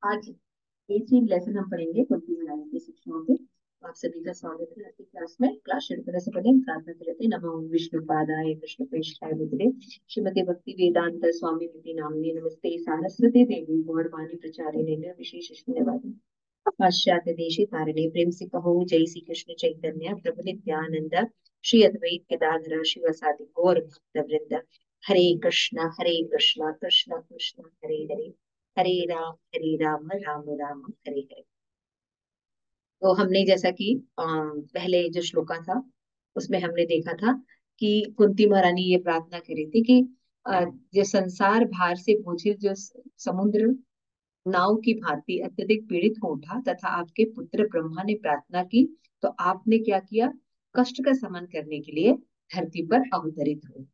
आज 18 लेसन हम पढ़ेंगे कुंती मनाने की शिक्षाओं पे। तो आप सभी का स्वागत है आपकी क्लास में। क्लास शुरू करने से पहले हम प्रार्थना कर लेते हैं। नमो विष्णुपादाय कृष्णप्रेष्ठाय भूतले श्रीमते भक्ति वेदांत स्वामी निधि नामिने नमस्ते सारस्वती देवी गौरवाणी प्रचारिणे विशेष धन्यवाद। पाश्चात्य देशी तारणे प्रेम से कहो जय श्री कृष्ण चैतन्य प्रभु नित्यानंद श्री अद्वैत केदार शिवसादि गौर भक्त वृंद। हरे कृष्णा कृष्ण कृष्ण हरे हरे, हरे राम राम राम हरे हरे। तो हमने जैसा कि पहले जो श्लोका था उसमें हमने देखा था कि कुंती महारानी ये प्रार्थना कर रही थी कि जो संसार भार से बोझिल जो समुद्र नाव की भांति अत्यधिक पीड़ित हो उठा तथा आपके पुत्र ब्रह्मा ने प्रार्थना की तो आपने क्या किया, कष्ट का शमन करने के लिए धरती पर अवतरित हुए।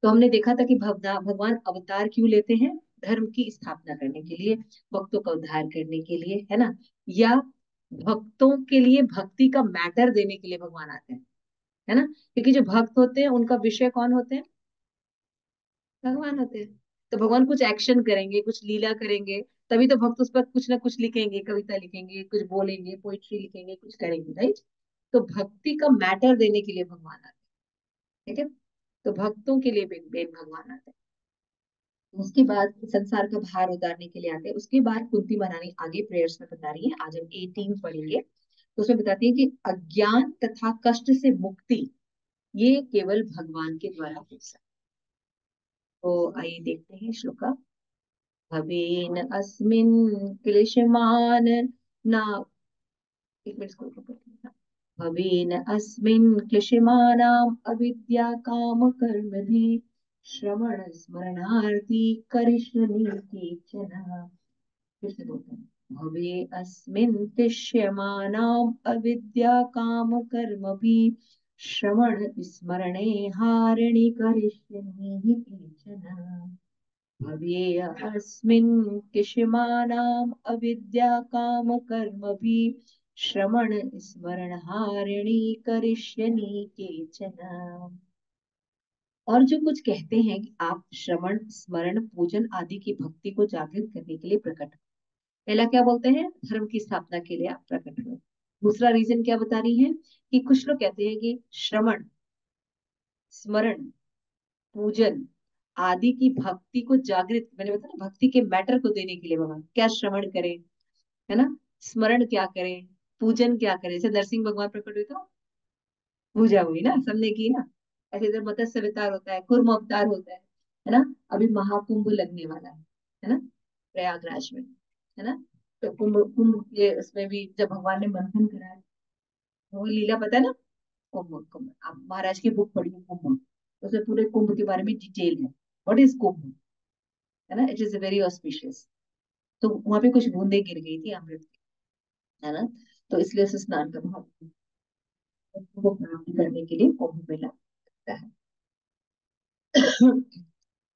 तो हमने देखा था कि भगवान अवतार क्यों लेते हैं, धर्म की स्थापना करने के लिए, भक्तों का उद्धार करने के लिए, है ना, या भक्तों के लिए भक्ति का मैटर देने के लिए भगवान आते हैं, है ना। क्योंकि जो भक्त होते हैं उनका विषय कौन होते हैं, भगवान होते हैं। तो भगवान कुछ एक्शन करेंगे, कुछ लीला करेंगे, तभी तो भक्त उस पर कुछ ना कुछ लिखेंगे, कविता लिखेंगे, कुछ बोलेंगे, पोइट्री लिखेंगे, कुछ करेंगे, राइट। तो भक्ति का मैटर देने के लिए भगवान आते हैं, ठीक है। तो भक्तों के लिए भी भगवान आते हैं। उसके बाद संसार का भार उतारने के लिए आते हैं। उसके बाद कुंती महारानी आगे प्रेयर्स में बता रही है, आज हम 18 पढ़ेंगे। तो उसमें बताती है कि अज्ञान तथा कष्ट से मुक्ति ये केवल भगवान के द्वारा हो सकती है। तो आइए देखते हैं श्लोका। भवेन अस्मिन् क्लेशमान ना, एक मिनट इसको ऊपर करते हैं। भवेन अस्मिन् क्लेशमानाम अविद्या काम कर्म भी श्रवण स्मरणार्थी करिष्यति केचन। फिर से बोलते हैं, भवे अस्मिन् क्लिश्यमानाम् अविद्या काम कर्म भी श्रवण स्मरणे हारिणि करिष्यन्ति केचन। भवेय अस्मिन् क्लिश्यमानाम् अविद्या काम कर्म भी श्रवण स्मरण हारिणि करिष्यन्ति केचन। और जो कुछ कहते हैं कि आप श्रवण स्मरण पूजन आदि की भक्ति को जागृत करने के लिए प्रकट, पहला क्या बोलते हैं, धर्म की स्थापना के लिए आप प्रकट हुए। दूसरा रीजन क्या बता रही है कि कुछ लोग कहते हैं कि श्रवण स्मरण पूजन आदि की भक्ति को जागृत, मैंने बताया ना, भक्ति के मैटर को देने के लिए भगवान क्या श्रवण करें, है ना, स्मरण क्या करें, पूजन क्या करें। जैसे नरसिंह भगवान प्रकट हुए तो पूजा हुई ना, सबने की ना। ऐसे इधर मत्स्य अवतार होता है, कुर्म अवतार होता है ना। अभी महाकुंभ लगने वाला है ना, प्रयागराज में, है ना। तो कुंभ कुंभ के उसमें भी जब भगवान ने मंथन कराया, वो लीला पता है ना। कुंभ कुंभ आप महाराज की बुक पढ़िए कुंभ, उसमें पूरे कुंभ के बारे में डिटेल है। व्हाट इज कुंभ, है ना, इट इज वेरी ऑस्पिशियस। तो वहां पे कुछ बूंदे गिर गई थी अमृत की, है ना। तो इसलिए उसे स्नान का महत्व को प्राप्त करने के लिए कुंभ मेला लगता है।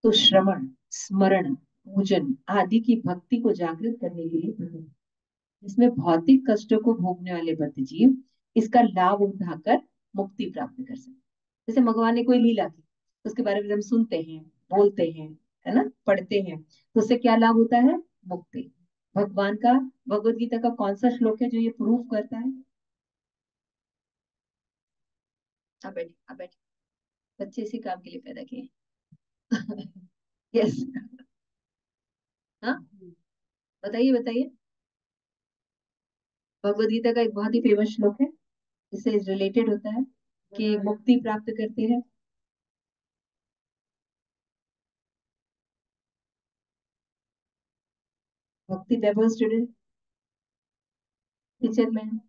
तो श्रवण स्मरण पूजन आदि की भक्ति को जागृत करने के लिए इसमें भौतिक कष्टों को भोगने वाले बद्ध जीव इसका लाभ उठाकर मुक्ति प्राप्त कर सकते। जैसे भगवान ने कोई लीला की तो उसके बारे में हम सुनते हैं, बोलते हैं, है ना, पढ़ते हैं, तो उससे क्या लाभ होता है, मुक्ति। भगवान का भगवत गीता का कौन सा श्लोक है जो ये प्रूव करता है। आप बैठिए, आप बैठिए, बच्चे इसी काम के लिए पैदा किए। यस। हाँ, बताइए बताइए। भगवत गीता का एक बहुत ही फेमस श्लोक है, इससे रिलेटेड होता है कि मुक्ति प्राप्त करते हैं। भक्ति वैभव स्टूडेंट किचन में,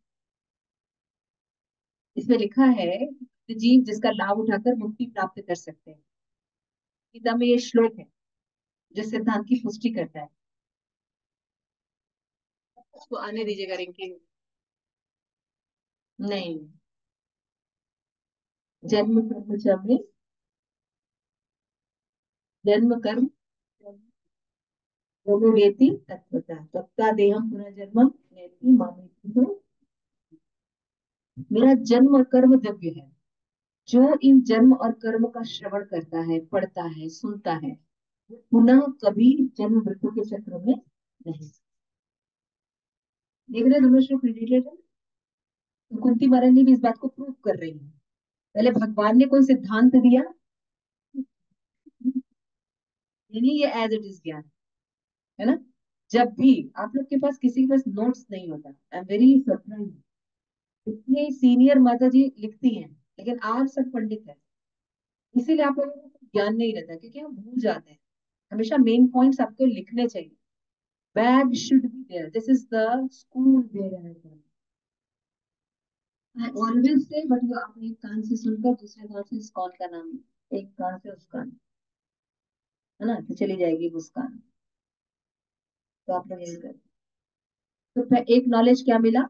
इसमें लिखा है जीव जिसका लाभ उठाकर मुक्ति प्राप्त कर सकते हैं। गीता में ये श्लोक है जो सिद्धांत की पुष्टि करता है। उसको आने दीजिएगा रिंकी। नहीं, जन्म कर्म च में, जन्म कर्म वेति तत्वतः तत्ता देहम पुनर्जन्म नेति मामेति। तो मेरा जन्म और कर्म दिव्य है, जो इन जन्म और कर्म का श्रवण करता है, पढ़ता है, सुनता है, पुनः कभी जन्म मृत्यु के चक्र में नहीं। देख रहे हैं दोनों श्लोक रिलेटेड है। तो कुंती महारानी भी इस बात को प्रूव कर रही है। पहले भगवान ने कोई सिद्धांत दिया, यानी ये एज इट इज ज्ञान है ना। जब भी आप लोग के पास किसी के पास नोट्स नहीं होता, आई एम वेरी सरप्राइज, इतने सीनियर माता जी लिखती हैं लेकिन आप सब पंडित है, इसीलिए आप लोगों को ज्ञान नहीं रहता क्योंकि हम भूल जाते हैं। हमेशा मेन पॉइंट्स आपको लिखने चाहिए। Bag should be there, this is the school there. I always say, but वो आपने एक कान से सुनकर दूसरे कान से इस कौन का नाम, एक कान से उस कान, है ना, तो चली जाएगी मुस्कान। तो आप लोग यही करें। तो एक नॉलेज क्या मिला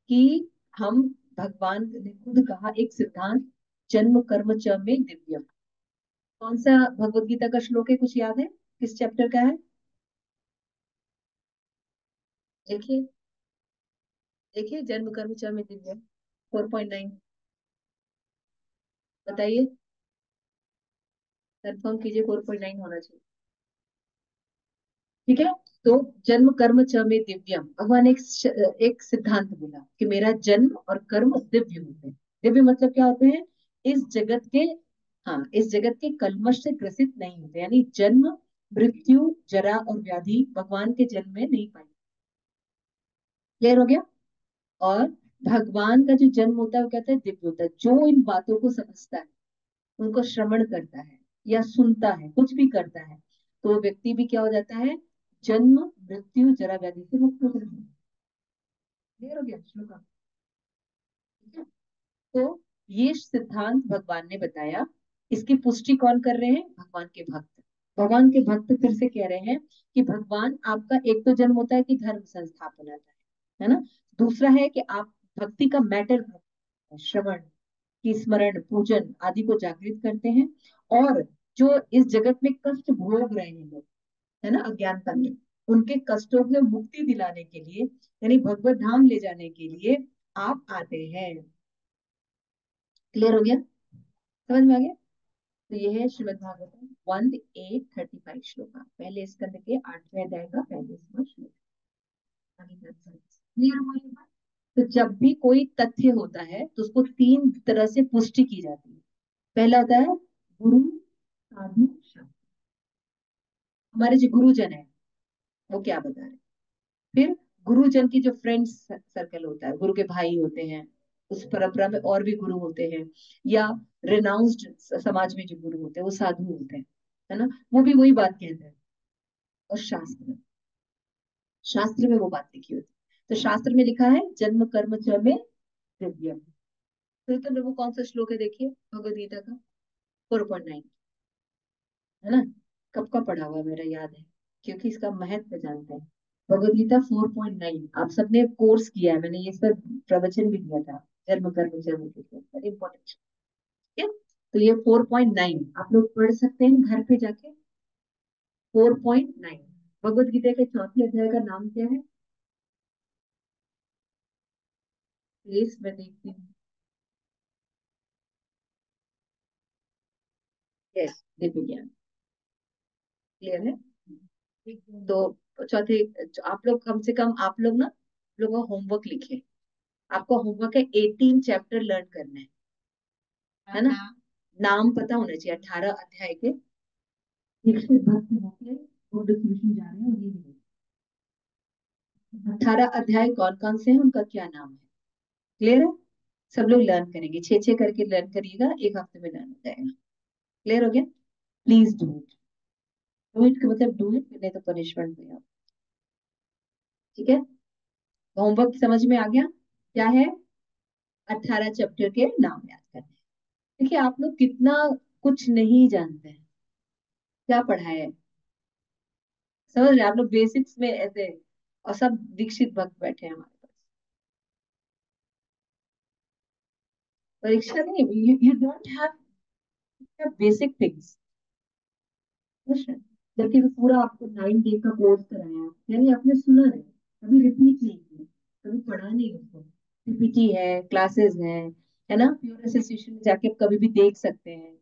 कि हम, भगवान ने खुद कहा एक सिद्धांत, जन्म कर्म च में दिव्यम। कौन सा भगवत गीता का श्लोक है, कुछ याद है, किस चैप्टर का है? देखिए, देखिए जन्म कर्म च में दिव्यम, 4.9, बताइए, कंफर्म कीजिए, 4.9 होना चाहिए। ठीक है। तो जन्म कर्म च में दिव्यम, भगवान ने एक सिद्धांत बोला कि मेरा जन्म और कर्म दिव्य होते हैं। दिव्य मतलब क्या होते हैं? इस जगत के, हाँ, इस जगत के कल्मश से ग्रसित नहीं होते, यानी जन्म, मृत्यु, जरा और व्याधि भगवान के जन्म में नहीं पाई। क्लियर हो गया? और भगवान का जो जन्म होता है वो कहते हैं दिव्य होता है। जो इन बातों को समझता है, उनको श्रवण करता है या सुनता है, कुछ भी करता है, तो वो व्यक्ति भी क्या हो जाता है? जन्म, मृत्यु, जरा व्याधि से मुक्त हो जाता है। क्लियर हो गया श्लोका? ठीक है। तो ये सिद्धांत भगवान ने बताया, इसकी पुष्टि कौन कर रहे हैं? भगवान के भक्त। भगवान के भक्त फिर से कह रहे हैं कि भगवान आपका, एक तो जन्म होता है कि धर्म संस्थापन आता है ना। दूसरा है कि आप भक्ति का मैटर, श्रवण की, स्मरण, पूजन आदि को जागृत करते हैं। और जो इस जगत में कष्ट भोग रहे हैं लोग, है ना, अज्ञानता में, उनके कष्टों से मुक्ति दिलाने के लिए, यानी भगवत धाम ले जाने के लिए आप आते हैं। क्लियर हो गया? समझ में आ गया? तो ये है श्रीमद् भागवतम 1835 श्लोक, पहले स्कंद के 8वें अध्याय का 35वां श्लोक। क्लियर हुआ ये बात? तो जब भी कोई तथ्य होता है तो उसको तीन तरह से पुष्टि की जाती है। पहला होता है गुरु, साधु, शास्त्र। हमारे जो गुरुजन है वो क्या बता रहे हैं। फिर गुरुजन की जो फ्रेंड्स सर्कल होता है, गुरु के भाई होते हैं, उस परंपरा में और भी गुरु होते हैं, या रिनाउंस्ड समाज में जो गुरु होते हैं वो साधु होते हैं, है ना, वो भी वही बात कहते हैं। और शास्त्र, शास्त्र में वो बात लिखी होती है। तो शास्त्र में लिखा है जन्म कर्म च में दिव्यम। तो वो कौन सा श्लोक है, देखिए, भगवद गीता का 4.9, है ना। कब का पढ़ा हुआ है मेरा, याद है, क्योंकि इसका महत्व जानते हैं। भगवद गीता 4.9 आप सबने कोर्स किया है, मैंने ये सब प्रवचन भी दिया था, जन्म कर्म जन्म, वेरी इंपॉर्टेंट। ठीक है। तो ये 4.9 आप लोग पढ़ सकते हैं घर पे जाके। 4.9, भगवद गीता के चौथे अध्याय का नाम क्या है? प्लीज मैं देखती हूँ। यस, दिव्य ज्ञान। क्लियर है? तो चौथे, आप लोग कम से कम, आप लोग ना, आप लोगों का होमवर्क लिखे। आपको होमवर्क है 18 चैप्टर लर्न करने हैं, है ना। नाम पता होना चाहिए 18 अध्याय के। दीक्षित भक्त होके वो डिस्ट्रीब्यूशन जा रहे हैं, और ये 18 अध्याय कौन कौन से हैं, उनका क्या नाम है? क्लियर है? सब लोग लर्न करेंगे, छे छे करके लर्न करिएगा, एक हफ्ते में लर्न हो जाएगा। क्लियर हो गया? Please do it. Do it का मतलब डू इट, नहीं तो पनिशमेंट में आप। ठीक है। होमवर्क समझ में आ गया? क्या है? 18 चैप्टर के नाम याद करने। देखिए आप लोग कितना कुछ नहीं जानते हैं, क्या पढ़ाया है, समझ रहे हैं? आप लोग बेसिक्स में ऐसे, और सब दीक्षित भक्त बैठे हैं हमारे पास। परीक्षा नहीं, you don't have basic things. जबकि वो पूरा आपको 9 डे का कोर्स कराया, यानी आपने सुना है, कभी रिपीट नहीं किया, कभी पढ़ा नहीं उसको। पीपीटी है, क्लासेस है ना, प्योर एसोसिएशन में जाके आप कभी भी देख सकते हैं।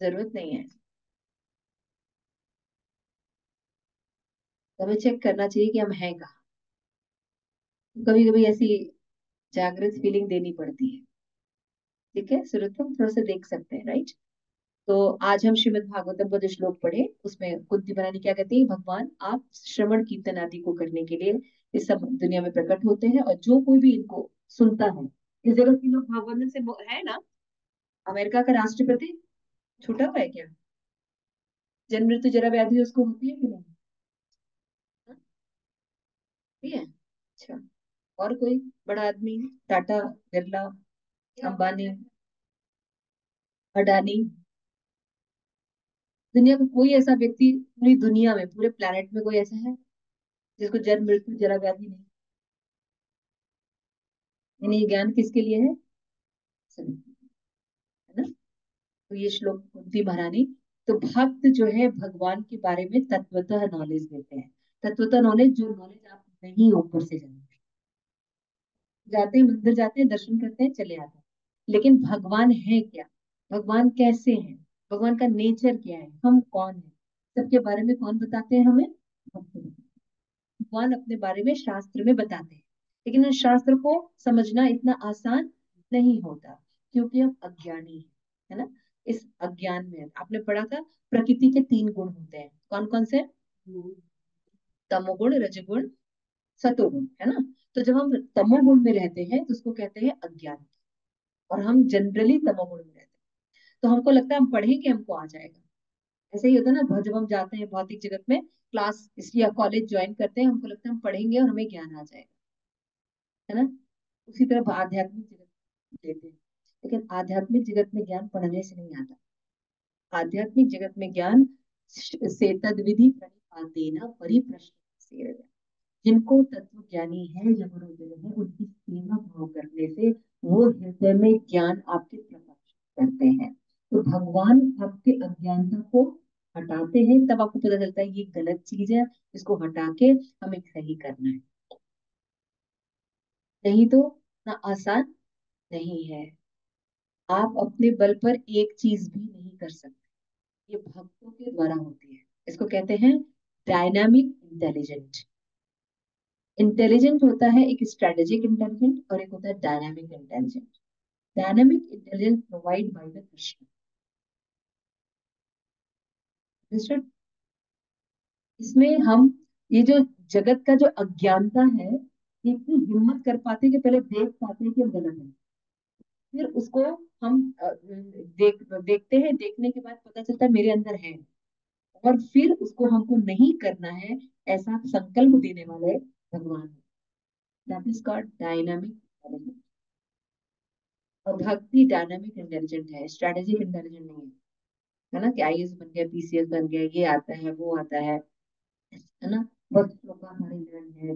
जरूरत नहीं है। तो हमें चेक करना चाहिए कि हम हैं कहाँ। कभी कभी ऐसी जागृत फीलिंग देनी पड़ती है। ठीक है, सुरतम थोड़ा सा देख सकते हैं, राइट। तो आज हम श्रीमद् भागवतम का जो श्लोक पढ़े उसमें कुंती महारानी क्या कहती है, भगवान आप श्रवण कीर्तन आदि को करने के लिए इस सब दुनिया में प्रकट होते हैं, और जो कोई भी इनको सुनता है। इस जगत के लोग भागवत से है ना। अमेरिका का राष्ट्रपति छूटा हुआ है क्या? जन्म मृत्यु जरा व्याधि उसको होती है कि नहीं? हाँ, होती है। अच्छा। और कोई बड़ा आदमी? टाटा, बिरला, अंबानी, अडानी, दुनिया का कोई ऐसा व्यक्ति, पूरी दुनिया में, पूरे प्लेनेट में कोई ऐसा है जिसको जन्म मृत्यु जरा व्याधि नहीं? यानी ये ज्ञान किसके लिए है? सभी, है ना। तो ये श्लोक कुंती महारानी, तो भक्त जो है भगवान के बारे में तत्वतः नॉलेज देते हैं। तत्वतः नॉलेज, जो नॉलेज आप नहीं ऊपर से जानते। जाते हैं मंदिर, जाते हैं दर्शन करते हैं, चले आते हैं, लेकिन भगवान है क्या, भगवान कैसे हैं, भगवान का नेचर क्या है, हम कौन है, सबके बारे में कौन बताते हैं हमें? भक्त। भगवान अपने बारे में शास्त्र में बताते हैं, लेकिन उन शास्त्र को समझना इतना आसान नहीं होता, क्योंकि हम अज्ञानी हैं, है ना। इस अज्ञान में आपने पढ़ा था, प्रकृति के तीन गुण होते हैं, कौन कौन से? तमोगुण, रजगुण, सतोगुण, है ना। तो जब हम तमोगुण में रहते हैं तो उसको कहते हैं अज्ञान, और हम जनरली तमोगुण में रहते हैं। तो हमको लगता है हम पढ़ेंगे हमको आ जाएगा। ऐसे ही होता है ना, जब हम जाते हैं भौतिक जगत में, क्लास या कॉलेज ज्वाइन करते हैं, हमको लगता है हम पढ़ेंगे और हमें ज्ञान आ जाएगा, है ना। उसी तरह आध्यात्मिक जगत लेते हैं, लेकिन आध्यात्मिक जगत में ज्ञान पढ़ने से नहीं आता। आध्यात्मिक जगत में ज्ञान से तद्विधि प्रणिपातेन परिप्रश्न से, जिनको तत्व ज्ञानी है या गुरुजन है उनकी सेवा भाव करने से वो हृदय में ज्ञान आपके प्रकाश करते हैं। तो भगवान आपके अज्ञानता को हटाते हैं, तब आपको पता चलता है ये गलत चीज है, इसको हटा के हमें सही करना है। नहीं तो ना, आसान नहीं है। आप अपने बल पर एक चीज भी नहीं कर सकते, ये भक्तों के द्वारा होती है। इसको कहते हैं डायनामिक इंटेलिजेंट। इंटेलिजेंट होता है एक स्ट्रेटेजिक इंटेलिजेंट, और एक होता है dynamic intelligent. Dynamic intelligence provide by the Krishna. Understood? इसमें हम, ये जो जगत का जो अज्ञानता है, ये इतनी हिम्मत कर पाते हैं कि पहले देख पाते हैं कि हम गलत है, फिर उसको हम देखते हैं, देखने के बाद पता चलता है मेरे अंदर है, और फिर उसको हमको नहीं करना है, ऐसा संकल्प देने वाले भगवान। That is called dynamic intelligence. और भक्ति डायनामिक इंटेलिजेंट है, स्ट्रेटेजिक इंटेलिजेंट नहीं है ना, कि आईएएस बन गया, पीसीएस बन गया, ये आता है वो आता है ना। बहुत लोग का हमारे इंडियन है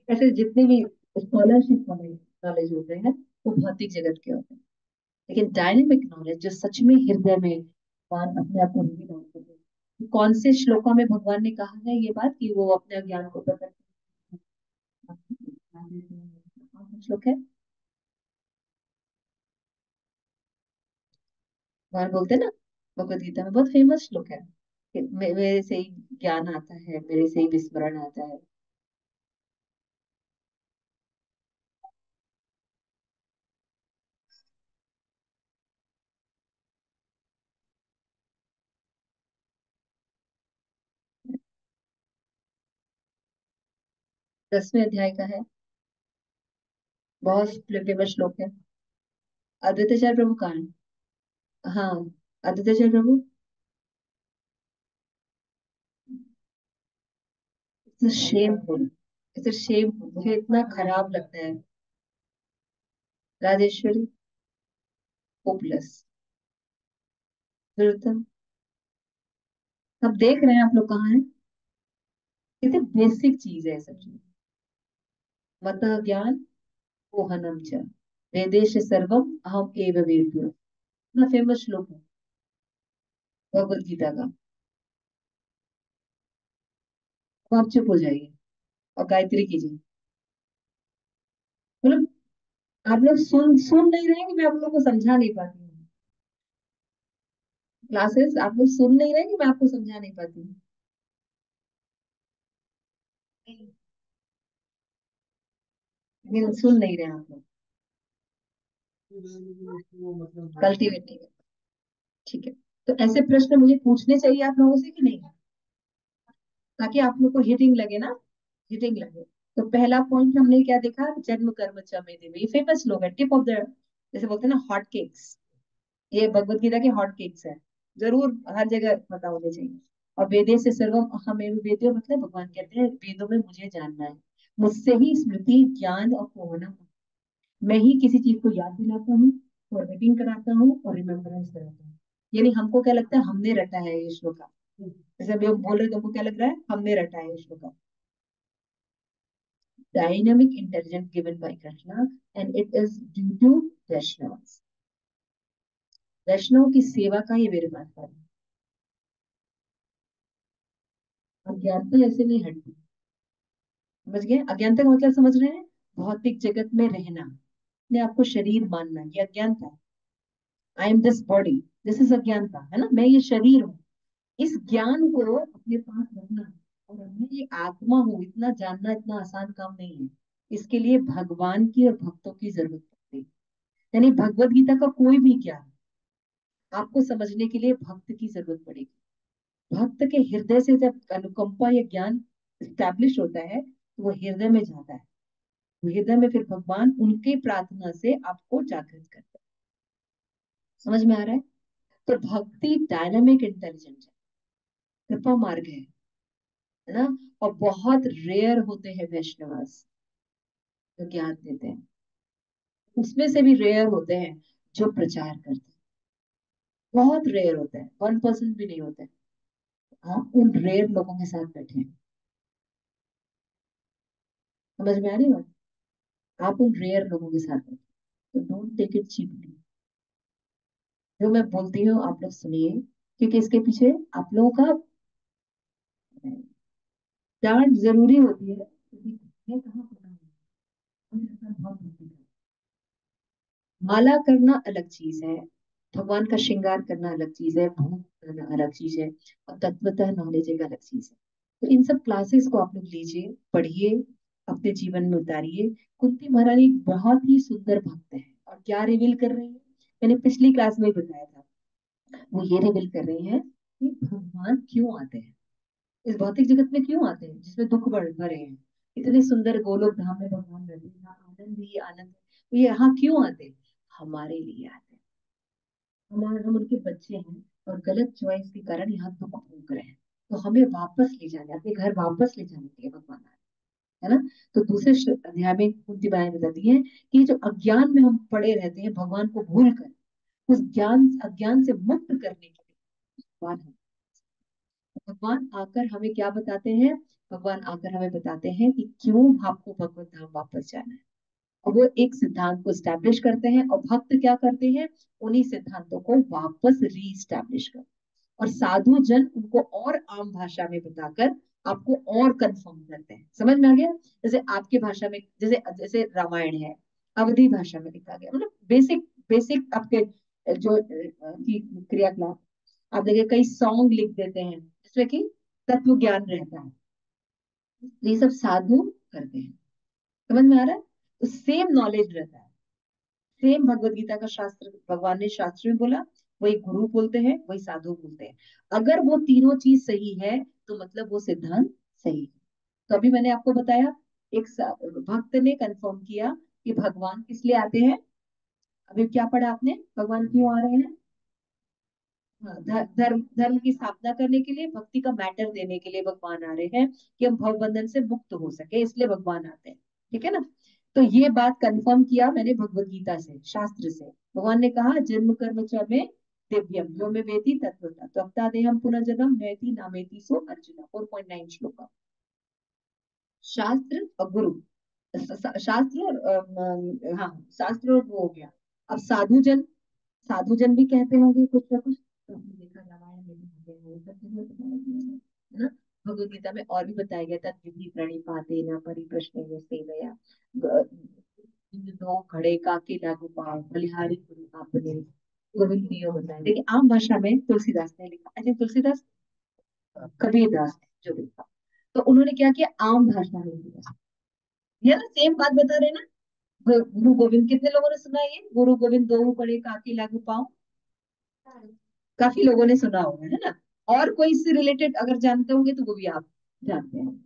ऐसे जितने भी स्कॉलरशिप वाले नॉलेज होते हैं वो भौतिक जगत के होते हैं, लेकिन डायनेमिक नॉलेज जो सच में हृदय में भगवान अपने आप को रिवील होते हैं। कौन से श्लोकों में भगवान ने कहा है ये बात कि वो अपने ज्ञान को प्रकट? कौन सा श्लोक है? भगवान बोलते हैं ना, भगवत गीता में बहुत फेमस श्लोक है कि मेरे से ही ज्ञान आता है, मेरे से ही विस्मरण आता है। 10वें अध्याय का है, बहुत फेमस श्लोक है। अद्वैताचार्य प्रभु कहाँ है? हाँ, अद्वैताचार्य प्रभु। इट्स शेमफुल, इट्स शेमफुल, मुझे इतना खराब लगता है। राजेश्वरी, होपलेस, फिर अब देख रहे हैं आप लोग कहाँ हैं। कितनी बेसिक चीज है सब चीज। मत ज्ञान ओहनम च वेदेश सर्वम अहम एव वेद्यो, इतना फेमस श्लोक है भगवत गीता का। अब आप चुप हो जाइए और गायत्री कीजिए। मतलब आप लोग सुन सुन नहीं रहे कि मैं आप लोगों को समझा नहीं पाती हूँ। क्लासेस आप लोग सुन नहीं रहे कि मैं आपको समझा नहीं पाती हूँ। लेकिन सुन नहीं रहे आप लोग, कल्टीवेट नहीं कर। ठीक है, तो ऐसे प्रश्न मुझे पूछने चाहिए आप लोगों से कि नहीं, ताकि आप लोग को हिटिंग लगे ना, हिटिंग लगे। तो पहला पॉइंट हमने क्या देखा, जन्म कर्म च में देवे, ये फेमस लोग है, टिप ऑफ द, जैसे बोलते हैं ना हॉट केक्स, ये भगवत गीता के हॉट केक्स है, जरूर हर जगह पता होने चाहिए। और वेदे से सर्वम अहमेव वेद्यो, मतलब भगवान कहते हैं वेदों में मुझे जानना है, मुझसे ही स्मृति ज्ञान और पूर्णम, मैं ही किसी चीज को याद दिलाता हूँ, फॉरगेटिंग कराता हूँ और रिमेम्बरेंस कराता हूँ। यानी हमको क्या लगता है हमने रटा है ये श्लोक, जैसे अभी हम बोल रहे थे, तुमको क्या लग रहा है हमने रटा है ये श्लोक। Dynamic intelligence given by Krishna, and it is due to Vaishnavas. वैष्णव की सेवा का ये मेरे पास है, अज्ञानता ऐसे नहीं हटती। समझ गए, अज्ञानता का मतलब समझ रहे हैं, भौतिक जगत में रहना, अपने आपको शरीर मानना, ये अज्ञानता है। I am this body, this is अज्ञानता, है ना, मैं ये शरीर हूँ। इस ज्ञान को अपने पास रखना, और मैं ये आत्मा हूँ, इतना जानना इतना आसान काम नहीं है। इसके लिए भगवान की और भक्तों की जरूरत पड़ती है। यानी भगवत गीता का कोई भी ज्ञान आपको समझने के लिए भक्त की जरूरत पड़ेगी। भक्त के हृदय से जब अनुकंपा या ज्ञान स्टैब्लिश होता है, तो वो हृदय में जाता है, वो हृदय में फिर भगवान उनके प्रार्थना से आपको जागृत करते हैं। समझ में आ रहा है? तो भक्ति डायनामिक इंटेलिजेंट है, कृपा मार्ग है ना। और बहुत रेयर होते हैं वैष्णवास जो ज्ञान देते हैं, उसमें से भी रेयर होते हैं जो प्रचार करते हैं, बहुत रेयर होते हैं, 1% भी नहीं होते। आप उन रेयर लोगों के साथ बैठे हैं। समझ में आ रही बात? आप उन रेयर लोगों के साथ बैठे, तो डोंट टेक इट चीपली। जो मैं बोलती हूँ आप लोग सुनिए, क्योंकि इसके पीछे आप लोगों का डांट जरूरी होती है, क्योंकि ये कहाँ पता है, हमें ऐसा बहुत होती है। माला करना अलग चीज है, भगवान का श्रृंगार करना अलग चीज है, भोग करना अलग चीज है, और तत्वतः नॉलेज एक अलग चीज है। तो इन सब क्लासेस को आप लोग लीजिए, पढ़िए, अपने जीवन में उतारिए। कुंती महारानी एक बहुत ही सुंदर भक्त है, और क्या रिवील कर रही है, मैंने पिछली क्लास में ही बताया था, वो ये रिवील कर रही है कि भगवान क्यों आते हैं, इस भौतिक जगत में क्यों आते हैं जिसमें दुख बढ़ भरे हैं। इतने सुंदर गोलोक धाम में भगवान रहते हैं, यहाँ आनंद ही आनंद है, तो ये यहाँ क्यों आते हैं, हमारे लिए आते हैं। हमारे, हम उनके बच्चे हैं, और गलत चॉइस के कारण यहाँ दुख भोग रहे हैं, तो हमें वापस ले जाने, अपने घर वापस ले जाने के लिए भगवान आए, है ना। तो दूसरे अध्याय में कुंती बाई बताती है कि जो अज्ञान में हम पड़े रहते हैं, भगवान को भूल कर उस ज्ञान अज्ञान से मुक्त करने के लिए भगवान भगवान आकर हमें क्या बताते हैं, भगवान आकर हमें बताते हैं कि क्यों आपको भगवत धाम वापस जाना है। और वो एक सिद्धांत को स्टैब्लिश करते हैं, और भक्त क्या करते हैं, उन्हीं सिद्धांतों को वापस री कर, और साधु जन उनको और आम भाषा में बताकर आपको और कंफर्म करते हैं। समझ में आ गया? जैसे आपकी भाषा में, जैसे जैसे रामायण है, अवधि भाषा में लिखा गया, मतलब बेसिक बेसिक आपके जो की क्रियाकलाप, आप देखिए कई सॉन्ग लिख देते हैं जिसमें कि तत्व ज्ञान रहता है, ये सब साधु करते हैं। समझ में आ रहा है? तो सेम नॉलेज रहता है, सेम भगवत गीता का शास्त्र भगवान ने शास्त्र में बोला, वही गुरु बोलते हैं, वही साधु बोलते हैं। अगर वो तीनों चीज सही है, तो मतलब वो सिद्धांत सही है। तो अभी मैंने आपको बताया, एक भक्त ने कंफर्म किया कि भगवान किस लिए आते हैं। अभी क्या पढ़ा आपने, भगवान क्यों आ रहे हैं? हाँ, धर्म धर्म की स्थापना करने के लिए, भक्ति का मैटर देने के लिए भगवान आ रहे हैं, कि हम भव बंधन से मुक्त हो सके, इसलिए भगवान आते हैं। ठीक है ना। तो ये बात कंफर्म किया मैंने भगवत गीता से, शास्त्र से। भगवान ने कहा जन्म कर्म च में दिव्यम यो में वेति तत्वता त्वक्ता देहम पुनर्जन्म नयति नामेति सो अर्जुन 4.9 श्लोक। शास्त्र और गुरु, शास्त्र और हाँ शास्त्र और वो हो गया। अब साधु जन, साधु जन भी कहते होंगे कुछ ना कुछ, तो आपने देखा रामायण में भी होते हैं, वो सब जगह बताया गया है ना। भगवद गीता में और भी बताया गया था, विधि प्रणिपाते न परिप्रश्ने में सेवया, दो घड़े काके लागू पाओ बलिहारी गुरु आपने, गोविंद दियो बताया। देखिए आम भाषा में तुलसीदास ने लिखा, आई थिंक तुलसीदास, कबीरदास ने जो लिखा, तो उन्होंने क्या किया, आम भाषा में लिखा। ये ना सेम बात बता रहे हैं ना, गुरु गोविंद कितने लोगों ने सुना है? ये गुरु गोविंद दो पढ़े काके लागू पाऊं, काफी लोगों ने सुना होगा, है ना? और कोई इससे रिलेटेड अगर जानते होंगे तो वो भी आप जानते हैं।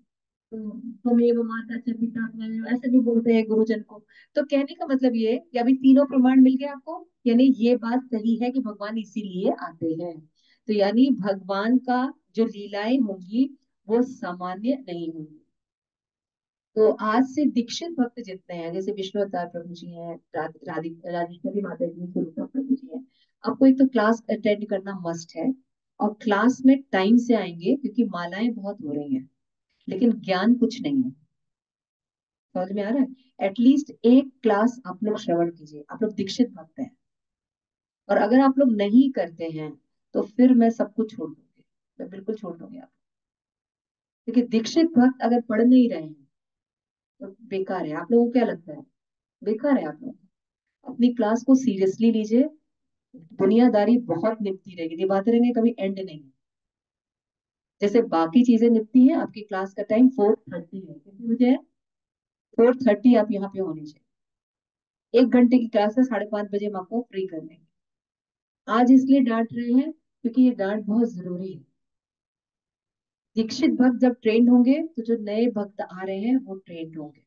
त्वमेव माता च पिता त्वमेव, ऐसे भी बोलते हैं गुरुजन को। तो कहने का मतलब ये है कि अभी तीनों प्रमाण मिल गए आपको, यानी ये बात सही है कि भगवान इसीलिए आते हैं। तो यानी भगवान का जो लीलाएं होंगी वो सामान्य नहीं होंगी। तो आज से दीक्षित भक्त जितने हैं, जैसे विष्णु अवतार प्रभु जी हैं, राजेश्वरी माता जी, स्वरूपा प्रभु जी हैं, आपको एक तो क्लास अटेंड करना मस्ट है। और क्लास में टाइम से आएंगे, क्योंकि मालाएं बहुत हो रही हैं लेकिन ज्ञान कुछ नहीं है। समझ में आ रहा है? एटलीस्ट एक क्लास आप लोग श्रवण कीजिए, आप लोग दीक्षित भक्त हैं। और अगर आप लोग नहीं करते हैं तो फिर मैं सब कुछ छोड़ दूंगी, मैं बिल्कुल छोड़ दूंगी आप। क्योंकि दीक्षित भक्त अगर पढ़ नहीं रहे हैं तो बेकार है। आप लोगों को क्या लगता है? बेकार है आप लोग। अपनी क्लास को सीरियसली लीजिए। दुनियादारी बहुत निपटी रहेगी, दिखाते रहेंगे, कभी एंड नहीं। जैसे बाकी चीजें निपटी हैं, आपकी क्लास का टाइम 4:30 है, कितने बजे है? 4:30 आप यहाँ पे होने चाहिए। 1 घंटे की क्लास है, 5:30 बजे हम आपको फ्री कर देंगे। आज इसलिए डांट रहे हैं क्योंकि ये डांट बहुत जरूरी है। दीक्षित भक्त जब ट्रेंड होंगे तो जो नए भक्त आ रहे हैं वो ट्रेंड होंगे।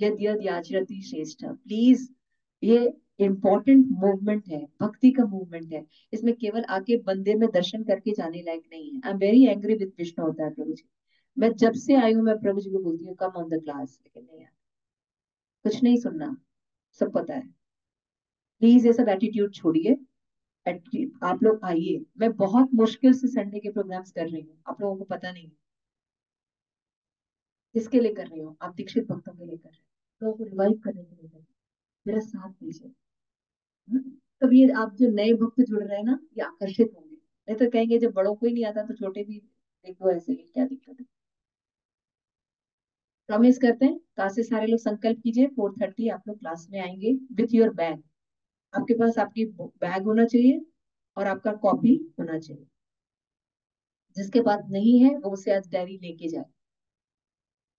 यद यद याचरति श्रेष्ठ, प्लीज, ये इम्पोर्टेंट मूवमेंट है, भक्ति का मूवमेंट है। इसमें केवल आके मंदिर में दर्शन करके जाने लायक नहीं है। I am very angry with Vishnu होता है प्रभु जी। मैं जब से आई हूँ मैं प्रभु जी को बोलती हूँ कम ऑन द क्लास, लेकिन नहीं यार, कुछ नहीं सुनना, सब पता है। प्लीज ये सब एटीट्यूड छोड़िए। आप लोग आइए। मैं बहुत मुश्किल से संडे के प्रोग्राम्स कर रही हूँ, आप लोगों को पता नहीं है। किसके लिए कर रही हूँ? आप दीक्षित भक्तों के लिए कर रहे हैं, लोगों को रिवाइव करने के लिए कर रहे हैं। मेरा साथ दीजिए। तब ये आप जो नए भक्त जुड़ रहे हैं ना, ये आकर्षित होंगे। नहीं तो कहेंगे जब बड़ों को ही नहीं आता तो छोटे भी एक दो ऐसे ही, क्या दिक्कत है? प्रॉमिस करते हैं, क्लास से सारे लोग संकल्प कीजिए, 4:30 आप लोग क्लास में आएंगे विथ योर बैग। आपके पास आपकी बैग होना चाहिए और आपका कॉपी होना चाहिए। जिसके पास नहीं है वो उसे आज डायरी लेके जाए।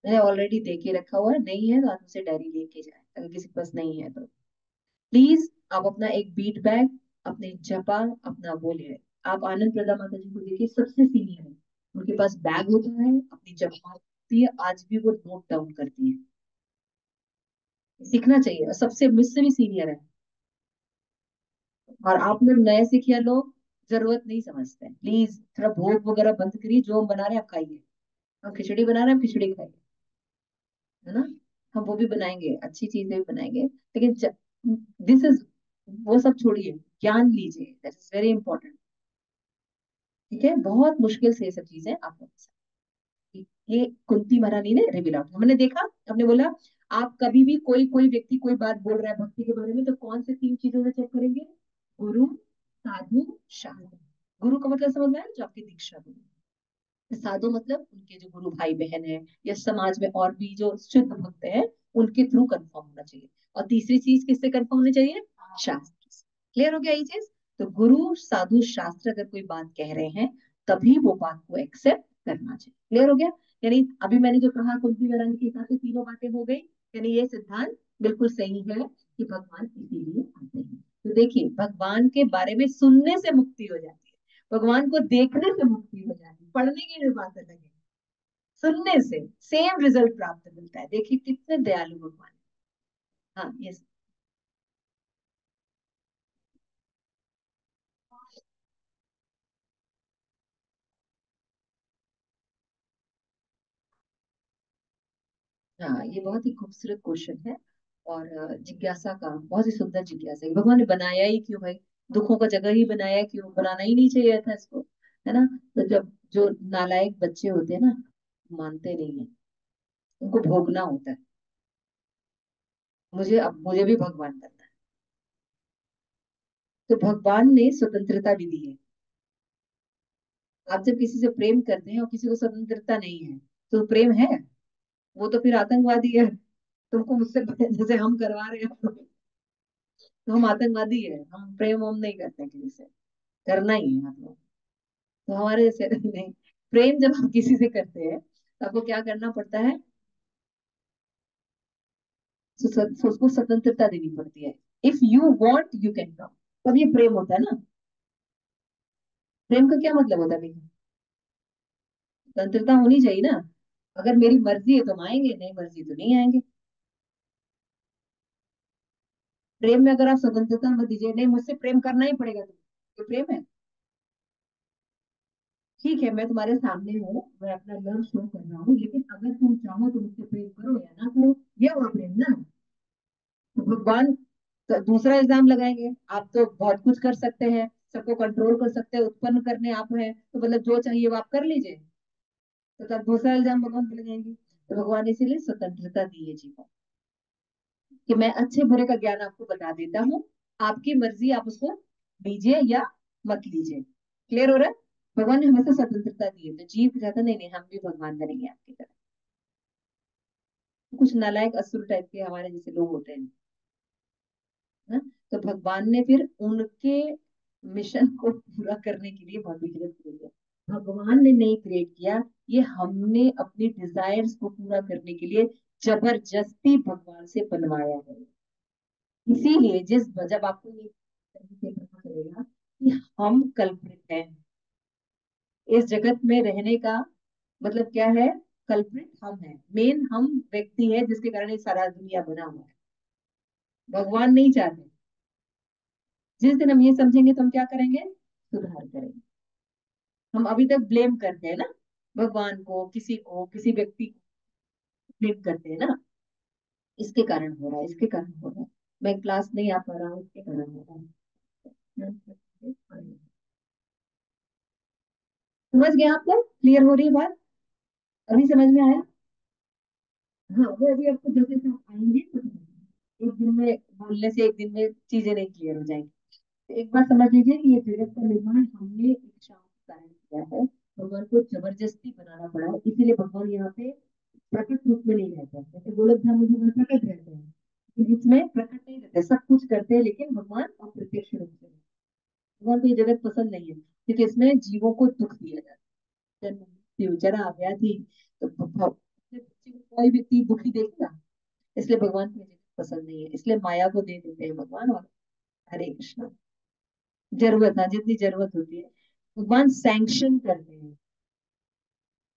मैंने ऑलरेडी दे के रखा हुआ है, नहीं है तो आज उसे डायरी लेके जाए, अगर किसी के पास नहीं है तो। प्लीज आप अपना एक बीट बैग, अपने जपा, अपना वो ले। आप आनंद प्रदा माता जी को देखिए, सबसे सीनियर है। उनके पास बैग होता है, अपनी जपा होती है, आज भी वो नोट डाउन करती है। सीखना चाहिए, और सबसे मुझसे भी सीनियर है। और आप लोग नए सिखिया लोग जरूरत नहीं समझते हैं, प्लीज थोड़ा भोग वगैरह बंद करिए। जो हम बना रहे हैं आप खाइए। हम खिचड़ी बना रहे हैं, आप खिचड़ी खाइए, है ना? हम वो भी बनाएंगे, अच्छी चीजें भी बनाएंगे, लेकिन दिस इज, वो सब छोड़िए, ज्ञान लीजिए, दैट इज वेरी इंपॉर्टेंट। ठीक है? बहुत मुश्किल से ये सब चीजें आप लोग के साथ, ये कुंती महारानी ने रिवील आउट, हमने देखा। हमने बोला आप कभी भी कोई कोई व्यक्ति कोई बात बोल रहा है भक्ति के बारे में तो कौन से 3 चीजों से चेक करेंगे? गुरु, साधु, शास्त्र। गुरु का मतलब समझ में आया, जो आपकी दीक्षा गुरु। साधु मतलब उनके जो गुरु भाई बहन है, या समाज में और भी जो शुद्ध भक्त हैं, उनके थ्रू कंफर्म होना चाहिए। और तीसरी चीज किससे कंफर्म होनी चाहिए? शास्त्र से। क्लियर हो गया ये चीज? तो गुरु, साधु, शास्त्र अगर कोई बात कह रहे हैं तभी वो बात को एक्सेप्ट करना चाहिए। क्लियर हो गया? यानी अभी मैंने जो कहा कुंती महारानी के हिसाब से तीनों बातें हो गई। यानी ये सिद्धांत बिल्कुल सही है कि भगवान इसीलिए आते हैं। तो देखिए, भगवान के बारे में सुनने से मुक्ति हो जाती है, भगवान को देखने से मुक्ति हो जाती है, पढ़ने की भी बात अलग है, सुनने से सेम रिजल्ट प्राप्त मिलता है। देखिए कितने दयालु भगवान है। हाँ, ये। हाँ, ये बहुत ही खूबसूरत क्वेश्चन है। और जिज्ञासा का बहुत ही सुंदर जिज्ञासा है, भगवान ने बनाया ही क्यों भाई? दुखों का जगह ही बनाया क्यों? बनाना ही नहीं चाहिए था इसको, है ना? तो जब जो नालायक बच्चे होते हैं ना, मानते नहीं है, उनको भोगना होता है। मुझे अब मुझे भी भगवान बनना है। तो भगवान ने स्वतंत्रता भी दी है। आप जब किसी से प्रेम करते हैं और किसी को स्वतंत्रता नहीं है तो प्रेम है? वो तो फिर आतंकवादी है। तुमको मुझसे जैसे हम करवा रहे हैं तो हम आतंकवादी है। हम प्रेम हम नहीं करते हैं किसी से, करना ही है आप लोग। तो हमारे जैसे नहीं। प्रेम जब हम किसी से करते हैं तो आपको क्या करना पड़ता है? तो उसको स्वतंत्रता देनी पड़ती है। If you want you can come. तब ये प्रेम होता है ना। प्रेम का क्या मतलब होता है भैया? स्वतंत्रता होनी चाहिए ना। अगर मेरी मर्जी है तो हम आएंगे, नहीं मर्जी तो नहीं आएंगे। प्रेम में अगर आप स्वतंत्रता मत दीजिए, नहीं मुझसे प्रेम करना ही पड़ेगा तो ये प्रेम है? ठीक है, मैं तुम्हारे सामने हूँ, मैं अपना लव शो कर रहा हूँ, लेकिन अगर तुम चाहो तो मुझसे प्रेम करो या ना करो, ये हुआ प्रेम ना। तो भगवान तो दूसरा इल्जाम लगाएंगे, आप तो बहुत कुछ कर सकते हैं, सबको कंट्रोल कर सकते हैं, उत्पन्न करने आप हैं, तो मतलब जो चाहिए वो आप कर लीजिए। तो तब दूसरा इल्जाम भगवान पे लगाएंगे। तो भगवान ने इसीलिए स्वतंत्रता दी है जीवन, कि मैं अच्छे बुरे का ज्ञान आपको बता देता हूँ, आपकी मर्जी, आप उसको लीजिए या मत लीजिए। क्लियर हो रहा है? भगवान ने हमेशा स्वतंत्रता दी है, तो जीव कहता नहीं नहीं हम भी भगवान बनेंगे आपकी तरह। कुछ नालायक असुर टाइप के हमारे जैसे लोग होते हैं ना, तो भगवान ने फिर उनके मिशन को पूरा करने के लिए भौतिक जगत क्रिएट किया। भगवान ने नहीं क्रिएट किया, ये हमने अपनी डिजायर्स को पूरा करने के लिए जबरदस्ती भगवान से बनवाया है। इसीलिए जब आपको ये तरीके से पता चलेगा कि हम कल्प्रिट हैं इस जगत में रहने का, मतलब क्या है? कल्प्रिट हम है, मेन हम व्यक्ति है जिसके कारण ये सारा दुनिया बना हुआ है। भगवान नहीं चाहते। जिस दिन हम ये समझेंगे तो हम क्या करेंगे? सुधार करेंगे। हम अभी तक ब्लेम करते हैं ना, भगवान को किसी व्यक्ति को ब्लेम करते हैं ना, इसके कारण हो रहा है, इसके कारण हो रहा है, मैं क्लास नहीं आ पा रहा हूँ इसके कारण हो रहा है। समझ गए आप लोग? क्लियर हो रही है बात? अभी समझ में आया? हाँ, वो अभी आपको जैसे जैसे आप आएंगे तो एक दिन में बोलने से एक दिन में चीजें नहीं क्लियर हो जाएंगी। तो एक बार समझ लीजिए कि ये जगत का निर्माण हमने इच्छाओं के कारण किया है। भगवान को जबरदस्ती बनाना पड़ा है, इसीलिए भगवान यहाँ पे प्रकट रूप में नहीं रहते हैं। जैसे गोलक धाम में भगवान प्रकट रहते हैं, लेकिन इसमें प्रकट नहीं रहते, सब कुछ करते हैं लेकिन भगवान अप्रत्यक्ष रूप से रहते हैं। भगवान को ये जगत पसंद नहीं है, क्योंकि इसमें जीवों को दुख दिया जाता है। जन्म मृत्यु जरा व्याधि, तो अपने बच्चे को कोई व्यक्ति दुखी देखेगा? इसलिए भगवान को ये जगत पसंद नहीं है, इसलिए माया को दे देते हैं भगवान। और हरे कृष्णा, जरूरत, हाँ जितनी जरूरत होती है भगवान सैंक्शन करते हैं।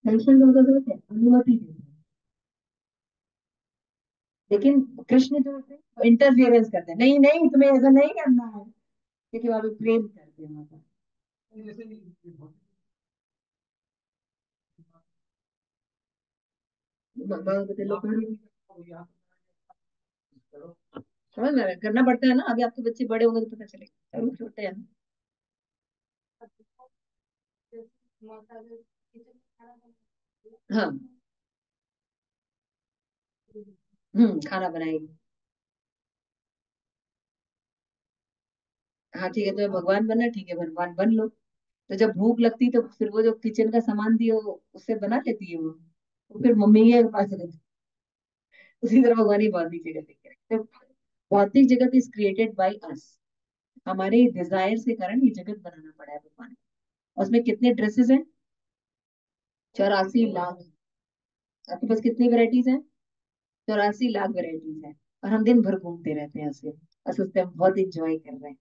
सैंक्शन का मतलब क्या है? अनुमति देते हैं। लेकिन कृष्ण जो होते हैं इंटरफियरेंस करते हैं, नहीं नहीं तुम्हें ऐसा नहीं करना है, क्योंकि वहां पे प्रेम करते हैं मतलब। लोग समझ में करना पड़ता है ना, अभी आपके बच्चे बड़े होंगे तो पता चलेगा, अभी छोटे हैं। हाँ। खाना बनाएगी। हाँ ठीक है, तो भगवान बनना, ठीक है भगवान बन लो। तो जब भूख लगती तो फिर वो जो किचन का सामान दियो उससे बना लेती है वो, तो फिर मम्मी के पास रहती है। उसी तरह भगवान ही भौतिक जगत है, तो भौतिक जगत इज क्रिएटेड बाय अस। हमारे डिजायर के कारण ये जगत बनाना पड़ा है भगवान को। और उसमें कितने ड्रेसेस हैं? 84 लाख। आपके पास कितनी वैरायटीज हैं? 84 लाख वैरायटीज हैं। और हम दिन भर घूमते रहते हैं उसे, और सोचते हैं हम बहुत इंजॉय कर रहे हैं।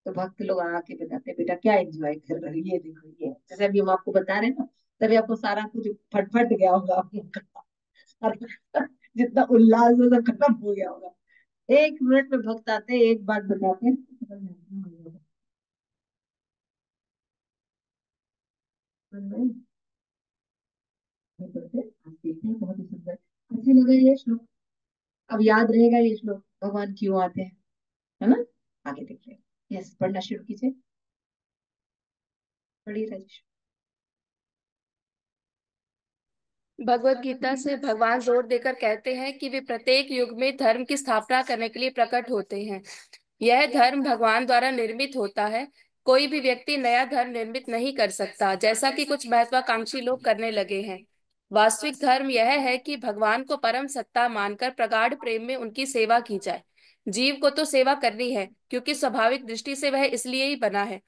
तो भक्त लोग आके बताते हैं बेटा क्या एंजॉय कर रहे हो, ये देखो ये, जैसे अभी हम आपको बता रहे हैं ना, तभी आपको सारा कुछ फटफट गया होगा आप लोग का। सारा जितना उल्लास है सब खत्म हो गया होगा। 1 मिनट में भक्त आते हैं, एक बात बताते हैं, खत्म हो जाता है। आप देखते हैं बहुत ही सुंदर, अच्छे लगे ये श्लोक। अब याद रहेगा ये श्लोक, भगवान क्यों आते हैं, है ना? आगे देखिए। यस, पढ़ना शुरू कीजिए। पढ़िए राजेश। भगवत गीता से भगवान जोर देकर कहते हैं कि वे प्रत्येक युग में धर्म की स्थापना करने के लिए प्रकट होते हैं। यह धर्म भगवान द्वारा निर्मित होता है। कोई भी व्यक्ति नया धर्म निर्मित नहीं कर सकता, जैसा कि कुछ महत्वाकांक्षी लोग करने लगे हैं। वास्तविक धर्म यह है कि भगवान को परम सत्ता मानकर प्रगाढ़ प्रेम में उनकी सेवा की जाए। जीव को तो सेवा करनी है, क्योंकि स्वाभाविक दृष्टि से वह इसलिए ही बना है।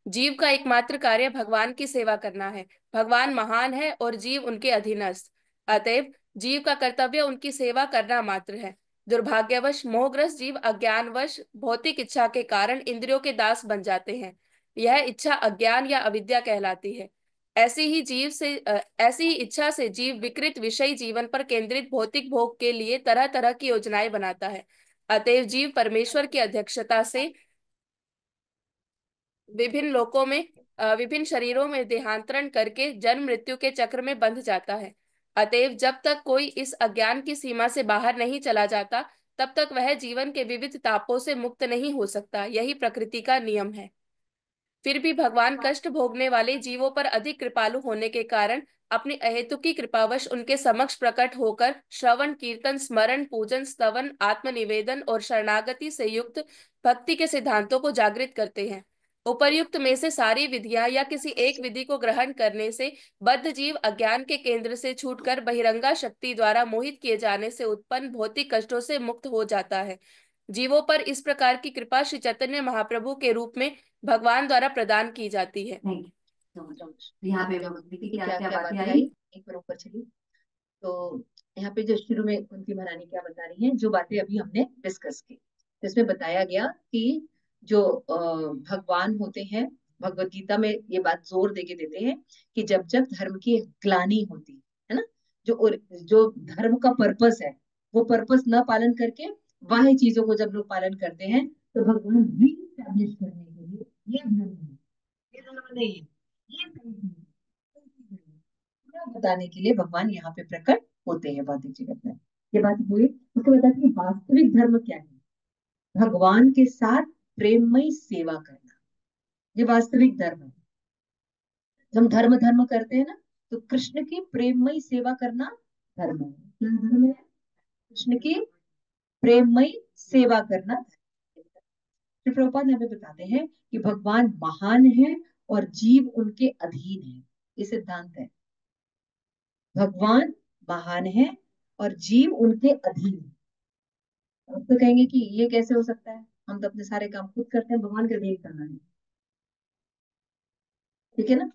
जीव का एकमात्र कार्य भगवान की सेवा करना है। भगवान महान है और जीव उनके अधीनस्थ। अतएव जीव का कर्तव्य उनकी सेवा करना मात्र है। दुर्भाग्यवश मोहग्रस्त जीव अज्ञानवश भौतिक इच्छा के कारण इंद्रियों के दास बन जाते हैं। यह इच्छा अज्ञान या अविद्या कहलाती है। ऐसी ही इच्छा से जीव विकृत विषयी जीवन पर केंद्रित भौतिक भोग के लिए तरह तरह की योजनाएं बनाता है। अतएव जीव परमेश्वर की अध्यक्षता से विभिन्न लोकों में विभिन्न शरीरों में देहांतरण करके जन्म मृत्यु के चक्र में बंध जाता है। अतएव जब तक कोई इस अज्ञान की सीमा से बाहर नहीं चला जाता, तब तक वह जीवन के विविध तापों से मुक्त नहीं हो सकता। यही प्रकृति का नियम है। फिर भी भगवान कष्ट भोगने वाले जीवों पर अधिक कृपालु होने के कारण अपनी अहेतुकी कृपावश उनके समक्ष प्रकट होकर श्रवण कीर्तन स्मरण पूजन स्तवन आत्मनिवेदन और शरणागति से युक्त भक्ति के सिद्धांतों को जागृत करते हैं। उपर्युक्त में से सारी विधियां या किसी एक विधि को ग्रहण करने से बद्ध जीव अज्ञान के केंद्र से छूटकर बहिरंगा शक्ति द्वारा मोहित किए जाने से उत्पन्न भौतिक कष्टों से मुक्त हो जाता है। जीवों पर इस प्रकार की कृपा श्री चैतन्य महाप्रभु के रूप में भगवान द्वारा प्रदान की जाती है। Thank you so much. यहाँ पे भक्ति की क्या क्या बातें बातें आई? एक बार ऊपर चलिए। तो यहाँ पे जो शुरू में कुंती महारानी क्या बता रही हैं, जो बातें अभी हमने डिस्कस की, तो इसमें बताया गया कि जो भगवान होते हैं, भगवत गीता में ये बात जोर देके देते हैं कि जब जब धर्म की ग्लानि होती है ना, जो धर्म का पर्पस है, वो पर्पस न पालन करके बाह्य चीजों को जब लोग पालन करते हैं, तो भगवान रीस्टैब्लिश करने के लिए ये धर्म है, ये धर्म नहीं है, ये सही है, बताने के लिए भगवान यहाँ पे प्रकट होते हैं भौतिक जगत में। ये बात हुई। उसके बाद आती है वास्तविक धर्म क्या है। भगवान के साथ प्रेममय सेवा करना, ये वास्तविक धर्म है। जब हम धर्म धर्म करते हैं ना, तो कृष्ण की प्रेममय सेवा करना धर्म है। क्या धर्म है? कृष्ण की प्रेममय सेवा करना धर्म है। श्री प्रभुपाद हमें बताते हैं कि भगवान महान है और जीव उनके अधीन है। ये सिद्धांत है। भगवान महान है और जीव उनके अधीन है। अब तो कहेंगे कि ये कैसे हो सकता है, हम तो अपने सारे काम खुद करते हैं, भगवान के अधीन करना है। ठीक है ना।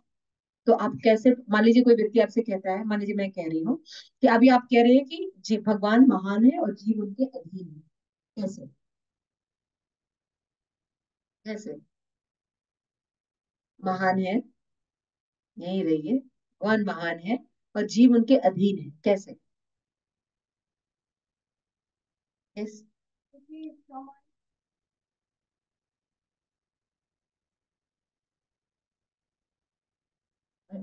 तो आप कैसे, मान लीजिए कोई व्यक्ति आपसे कहता है, मान लीजिए मैं कह रही हूँ कि अभी आप कह रहे हैं कि जी भगवान महान है और जीव उनके अधीन है, कैसे कैसे महान है, यही रहिए, भगवान महान है और जीव उनके अधीन है, कैसे कैसे?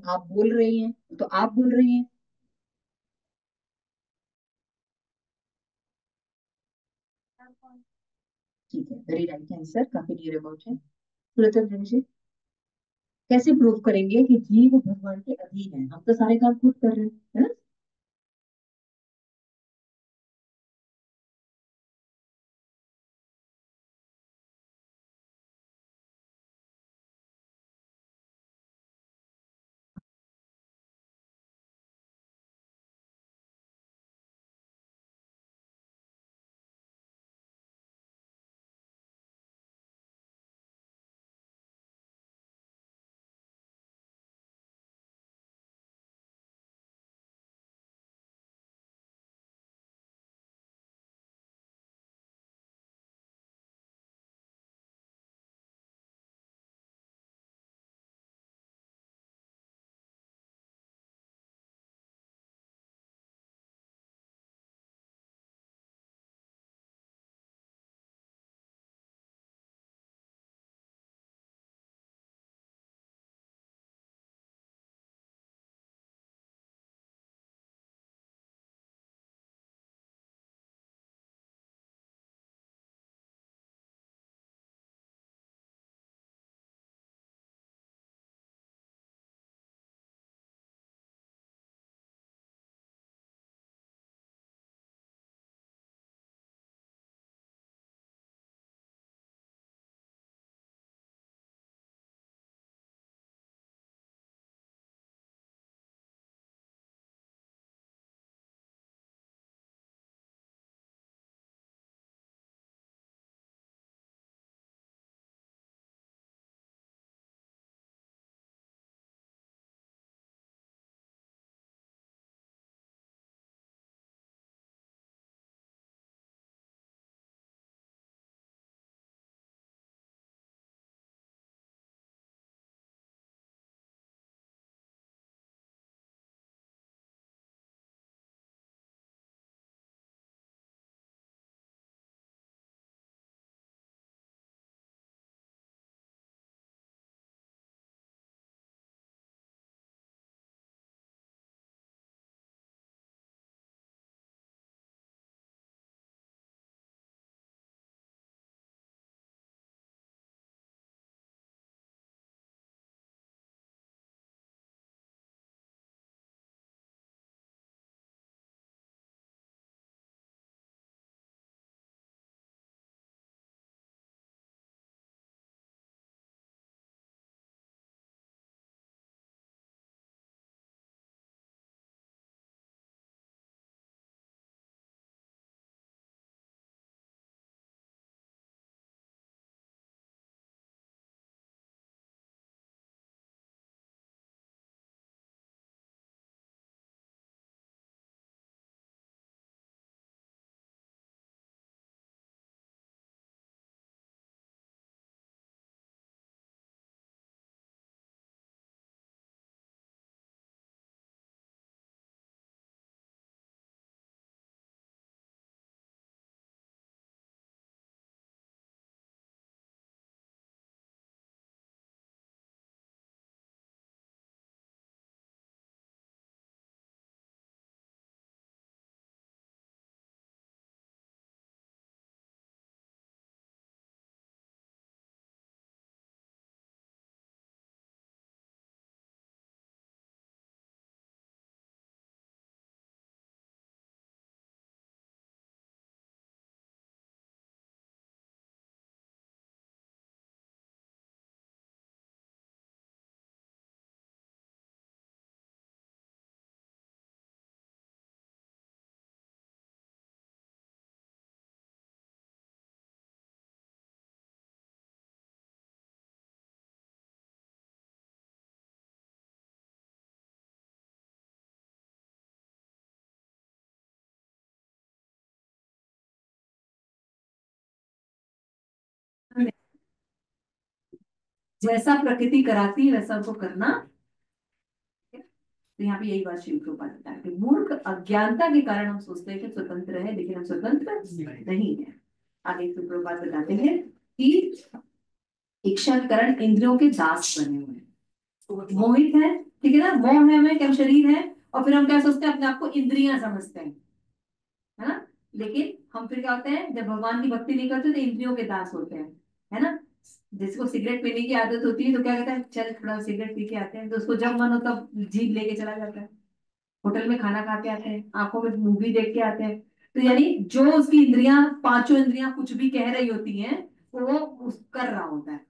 आप बोल रही हैं तो आप बोल रही हैं। ठीक है, वेरी राइट आंसर, काफी नियर अबाउट है। सुरत जी, कैसे प्रूव करेंगे कि जीव भगवान के अधीन है, हम तो सारे काम खुद कर रहे हैं, है ना। जैसा प्रकृति कराती है वैसा उनको करना। तो यहाँ पे यही बात शिव प्रभुपाद बता रहे हैं, मूर्ख अज्ञानता के कारण हम सोचते हैं कि स्वतंत्र है, लेकिन हम स्वतंत्र नहीं है। आगे शिव प्रभुपाद बताते हैं कि इच्छा के कारण इंद्रियों के दास बने हुए हैं, मोहित है, ठीक है ना, मोह है हमें कि हम शरीर है, और फिर हम क्या सोचते हैं, अपने आप को इंद्रियां समझते हैं, है ना। लेकिन हम फिर क्या होते हैं, जब भगवान की भक्ति नहीं करते तो इंद्रियों के दास होते हैं, है ना। जिसको सिगरेट पीने की आदत होती है तो क्या कहता है, चल थोड़ा सिगरेट पी के आते हैं, तो उसको जब मन हो तब जीभ लेके चला जाता है, होटल में खाना खा के आते हैं, आंखों में मूवी देख के आते हैं। तो यानी जो उसकी इंद्रियां, पांचों इंद्रियां कुछ भी कह रही होती हैं, वो कर रहा होता है,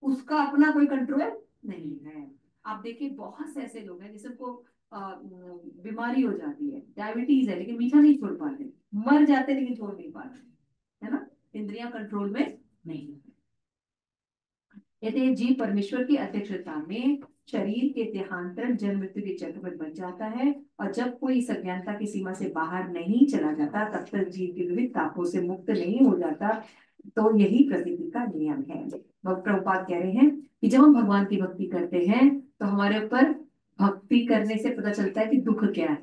उसका अपना कोई कंट्रोल नहीं है। आप देखिए बहुत से ऐसे लोग हैं जिसको बीमारी हो जाती है, डायबिटीज है, लेकिन मीठा नहीं छोड़ पाते, मर जाते लेकिन छोड़ नहीं पाते, है ना, इंद्रियां कंट्रोल में नहीं है। यदि जीव परमेश्वर की अध्यक्षता में शरीर के देहांतरण जन्म मृत्यु के चक्र में बच जाता है, और जब कोई इस अज्ञानता की सीमा से बाहर नहीं चला जाता, तब तक जीव के विविध तापों से मुक्त नहीं हो जाता। तो यही प्रकृति का नियम है। प्रभुपाद कह रहे हैं कि जब हम भगवान की भक्ति करते हैं तो हमारे ऊपर भक्ति करने से पता चलता है कि दुख क्या है।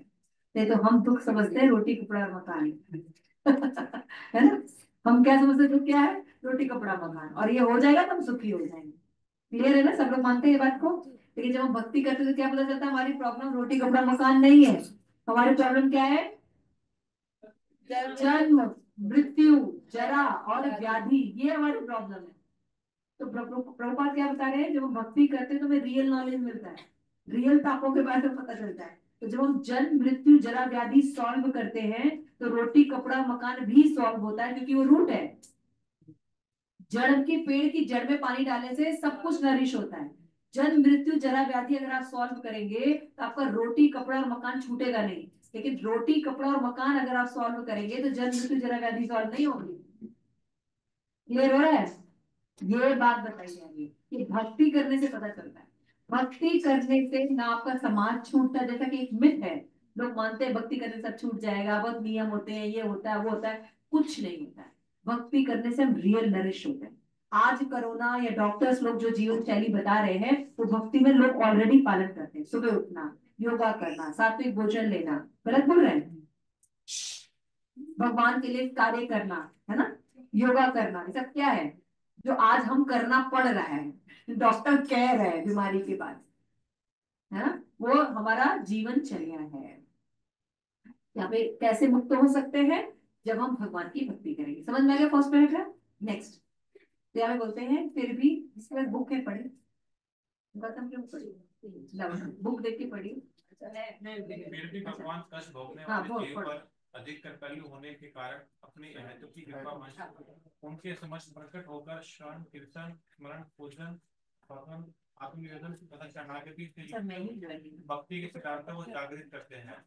नहीं तो हम दुख समझते हैं रोटी कपड़ा और मकान है ना। हम क्या समझते हैं, दुख क्या है, रोटी कपड़ा मकान, और ये हो जाएगा तो हम सुखी हो जाएंगे। क्लियर है ना, सब लोग मानते हैं ये बात को। लेकिन जब हम भक्ति करते हैं तो क्या पता चलता है, हमारी प्रॉब्लम रोटी कपड़ा मकान नहीं है, हमारी प्रॉब्लम क्या है, जन्म मृत्यु जरा और व्याधि, ये हमारी प्रॉब्लम है। तो प्रभुपाद क्या बता रहे हैं, जब हम भक्ति करते हैं तो हमें रियल नॉलेज मिलता है, रियल तापों के बारे में पता चलता है। तो जब हम जन्म मृत्यु जरा व्याधि सॉल्व करते हैं तो रोटी कपड़ा मकान भी सॉल्व होता है, क्योंकि वो रूट है। जड़ की, पेड़ की जड़ में पानी डालने से सब कुछ नरिश होता है। जन्म मृत्यु जरा व्याधि अगर आप सॉल्व करेंगे तो आपका रोटी कपड़ा और मकान छूटेगा नहीं। लेकिन रोटी कपड़ा और मकान अगर आप सॉल्व करेंगे तो जन्म मृत्यु जरा व्याधि सॉल्व नहीं होगी। क्लियर हो रहा है, ये बात बताई जा रही है कि भक्ति करने से पता चलता है। भक्ति करने से ना आपका समाज छूटता है, जैसा कि एक मिथ है, लोग मानते हैं भक्ति करने से सब छूट जाएगा, बहुत नियम होते हैं, ये होता है वो होता है, कुछ नहीं होता है। भक्ति करने से हम रियल नरिश होते हैं। आज कोरोना या डॉक्टर्स लोग जो जीवन शैली बता रहे हैं, वो भक्ति में लोग ऑलरेडी पालन करते हैं। सुबह उठना, योगा करना, सात्विक भोजन लेना, गलत बोल रहे हैं, भगवान के लिए कार्य करना, है ना, योगा करना, ये सब क्या है जो आज हम करना पड़ रहा है, डॉक्टर कह रहे हैं बीमारी के बाद, है ना, वो हमारा जीवनचर्या है। यहाँ पे कैसे मुक्त हो सकते हैं, जब हम भगवान की भक्ति करेंगे। समझ में आ गया फर्स्ट पैराग्राफ। नेक्स्ट, तो यहाँ पे बोलते हैं फिर भी इसके बाद बुक है पढ़ी, गौतम क्यों पढ़ी, बुक देख के पढ़ी। फिर भी भगवान कष्ट भोगने हाँ वाले बोल जीव पढ़। पर अधिक कृपालु होने के कारण अपनी अहैतु की कृपा वश उनके समक्ष प्रकट होकर श्रवण कीर्तन स्मरण पूजन भगवान आत्मनिवेदन तथा शरणागति से युक्त भक्ति की सकारता को जागृत करते हैं।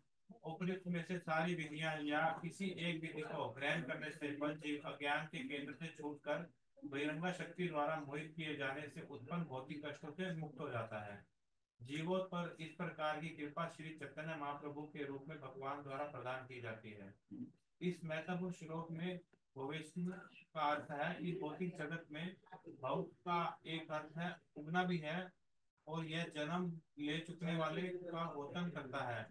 उपयुक्त में से सारी विधियां या किसी एक विधि को ग्रहण करने से बल जीव अज्ञान के केंद्र से छूटकर बहिरंगा शक्ति द्वारा मोहित किए जाने से उत्पन्न भौतिक कष्टों से मुक्त हो जाता है। जीवों पर इस प्रकार की कृपा श्री चैतन्य महाप्रभु के रूप में भगवान द्वारा प्रदान की जाती है। इस महत्वपूर्ण श्लोक में भविष्य का अर्थ है, इस भौतिक जगत में भव का एक अर्थ है उगना भी है, और यह जन्म ले चुकने वाले का होतन करता है।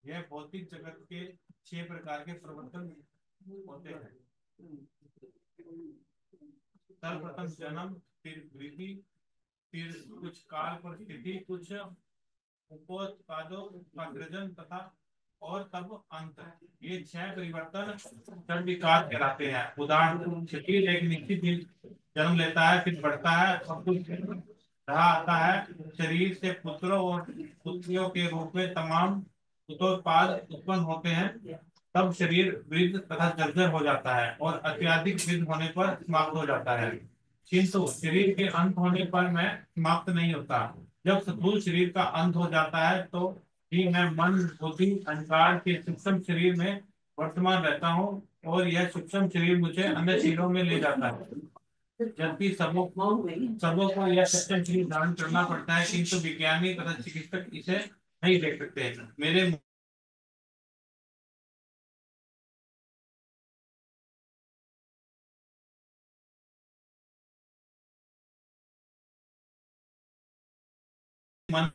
यह भौतिक जगत के 6 प्रकार के प्रवर्तन होते हैं। सर्वप्रथम जन्म, फिर वृद्धि, फिर कुछ काल पर स्थिति, कुछ उपोत्पादों का सृजन तथा और तब अंत। ये 6 परिवर्तन जड़ विकास कहलाते हैं। उदाहरण, शरीर एक निश्चित दिन जन्म लेता है, फिर बढ़ता है, सब कुछ रहा आता है। शरीर से पुत्रों और पुत्रियों के रूप में तमाम पुत्रोत्पाद उत्पन्न होते हैं। तब शरीर वृद्ध तथा जर्जर हो जाता है और अत्यधिक वृद्ध होने पर समाप्त हो जाता है। किंतु शरीर के अंत होने पर मैं समाप्त नहीं होता। जब स्थूल शरीर का अंत हो जाता है तो ही मैं मन बुद्धि अहंकार के सूक्ष्म शरीर में वर्तमान रहता हूँ, और यह सूक्ष्म शरीर मुझे अन्य शरीरों में ले जाता है। जबकि सबों को यह सूक्ष्म शरीर धारण करना पड़ता है, किंतु विज्ञानी तथा चिकित्सक इसे नहीं देख सकते। मेरे मन